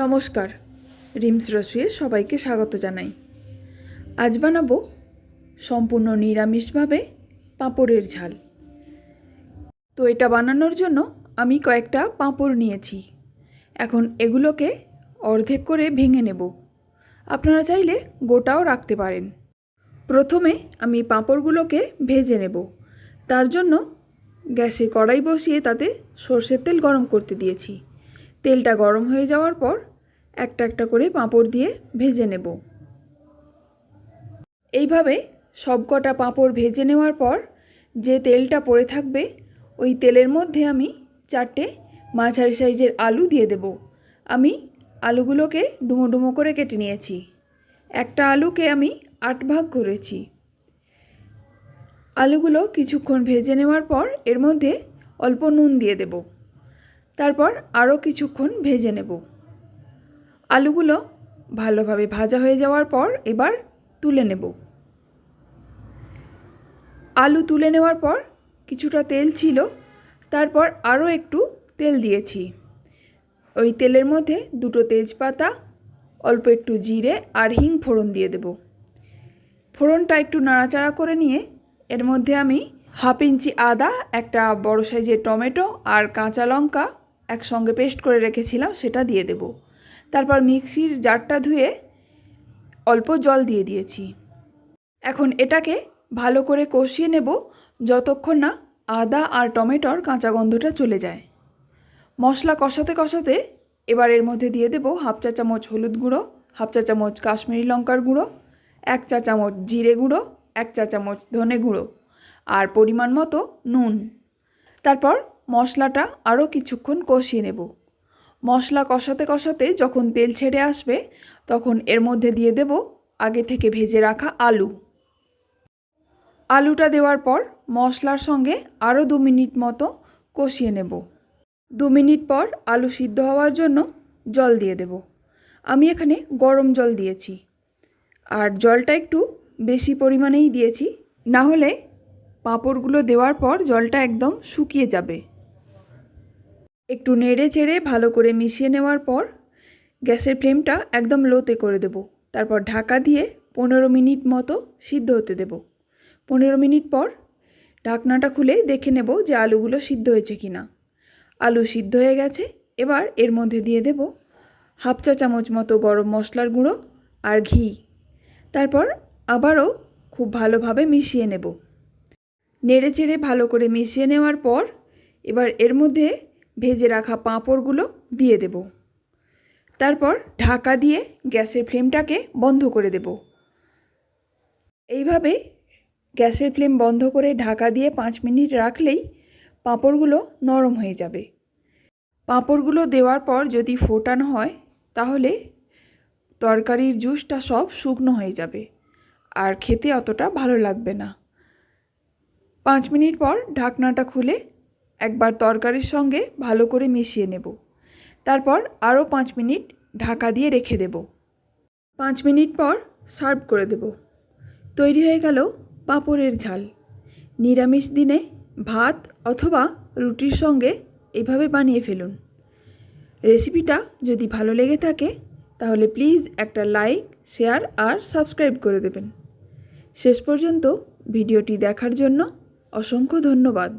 নমস্কার, রিমস রসুয়ে সবাইকে স্বাগত জানাই। আজ বানাবো সম্পূর্ণ নিরামিষভাবে পাঁপড়ের ঝাল। তো এটা বানানোর জন্য আমি কয়েকটা পাঁপড় নিয়েছি। এখন এগুলোকে অর্ধেক করে ভেঙে নেব। আপনারা চাইলে গোটাও রাখতে পারেন। প্রথমে আমি পাঁপড়গুলোকে ভেজে নেব। তার জন্য গ্যাসে কড়াই বসিয়ে তাতে সরষের তেল গরম করতে দিয়েছি। তেলটা গরম হয়ে যাওয়ার পর একটা একটা করে পাঁপড় দিয়ে ভেজে নেব। এইভাবে সবকটা পাঁপড় ভেজে নেওয়ার পর যে তেলটা পড়ে থাকবে ওই তেলের মধ্যে আমি 4টে মাঝারি সাইজের আলু দিয়ে দেব। আমি আলুগুলোকে ডুমো ডুমো করে কেটে নিয়েছি। একটা আলুকে আমি 8 ভাগ করেছি। আলুগুলো কিছুক্ষণ ভেজে নেওয়ার পর এর মধ্যে অল্প নুন দিয়ে দেব। তারপর আরও কিছুক্ষণ ভেজে নেব। আলুগুলো ভালোভাবে ভাজা হয়ে যাওয়ার পর এবার তুলে নেব। আলু তুলে নেওয়ার পর কিছুটা তেল ছিল, তারপর আরও একটু তেল দিয়েছি। ওই তেলের মধ্যে 2টো তেজপাতা, অল্প একটু জিরে আর হিং ফোড়ন দিয়ে দেব। ফোড়নটা একটু নাড়াচাড়া করে নিয়ে এর মধ্যে আমি 1/2 ইঞ্চি আদা, একটা বড় সাইজের টমেটো আর কাঁচা লঙ্কা একসঙ্গে পেস্ট করে রেখেছিলাম সেটা দিয়ে দেব। তারপর মিক্সির জারটা ধুয়ে অল্প জল দিয়ে দিয়েছি। এখন এটাকে ভালো করে কষিয়ে নেব যতক্ষণ না আদা আর টমেটোর কাঁচা গন্ধটা চলে যায়। মশলা কষাতে কষাতে এবার এর মধ্যে দিয়ে দেব 1/2 চা চামচ হলুদ গুঁড়ো, 1/2 চা চামচ কাশ্মীরি লঙ্কার গুঁড়ো, 1 চা চামচ জিরে গুঁড়ো, 1 চা চামচ ধনে গুঁড়ো আর পরিমাণ মতো নুন। তারপর মশলাটা আরও কিছুক্ষণ কষিয়ে নেব। মশলা কষাতে কষাতে যখন তেল ছেড়ে আসবে তখন এর মধ্যে দিয়ে দেব আগে থেকে ভেজে রাখা আলু। আলুটা দেওয়ার পর মশলার সঙ্গে আরও 2 মিনিট মতো কষিয়ে নেব। 2 মিনিট পর আলু সিদ্ধ হওয়ার জন্য জল দিয়ে দেব। আমি এখানে গরম জল দিয়েছি আর জলটা একটু বেশি পরিমাণেই দিয়েছি, না হলে পাঁপড়গুলো দেওয়ার পর জলটা একদম শুকিয়ে যাবে। একটু নেড়ে চেড়ে ভালো করে মিশিয়ে নেওয়ার পর গ্যাসের ফ্লেমটা একদম লোতে করে দেব। তারপর ঢাকা দিয়ে 15 মিনিট মতো সিদ্ধ হতে দেব। 15 মিনিট পর ঢাকনাটা খুলে দেখে নেব যে আলুগুলো সিদ্ধ হয়েছে কিনা। আলু সিদ্ধ হয়ে গেছে। এবার এর মধ্যে দিয়ে দেব 1/2 চা চামচ মতো গরম মশলার গুঁড়ো আর ঘি। তারপর আবারও খুব ভালোভাবে মিশিয়ে নেব। নেড়ে চেড়ে ভালো করে মিশিয়ে নেওয়ার পর এবার এর মধ্যে ভেজে রাখা পাঁপড়গুলো দিয়ে দেব। তারপর ঢাকা দিয়ে গ্যাসের ফ্লেমটাকে বন্ধ করে দেব। এইভাবে গ্যাসের ফ্লেম বন্ধ করে ঢাকা দিয়ে 5 মিনিট রাখলেই পাঁপড়গুলো নরম হয়ে যাবে। পাঁপড়গুলো দেওয়ার পর যদি ফোটানো হয় তাহলে তরকারির জুসটা সব শুকনো হয়ে যাবে আর খেতে অতটা ভালো লাগবে না। 5 মিনিট পর ঢাকনাটা খুলে একবার তরকারির সঙ্গে ভালো করে মিশিয়ে নেব। তারপর আরও 5 মিনিট ঢাকা দিয়ে রেখে দেব। 5 মিনিট পর সার্ভ করে দেব। তৈরি হয়ে গেল পাঁপড়ের ঝাল। নিরামিষ দিনে ভাত অথবা রুটির সঙ্গে এইভাবে বানিয়ে ফেলুন। রেসিপিটা যদি ভালো লেগে থাকে তাহলে প্লিজ একটা লাইক, শেয়ার আর সাবস্ক্রাইব করে দেবেন। শেষ পর্যন্ত ভিডিওটি দেখার জন্য অসংখ্য ধন্যবাদ।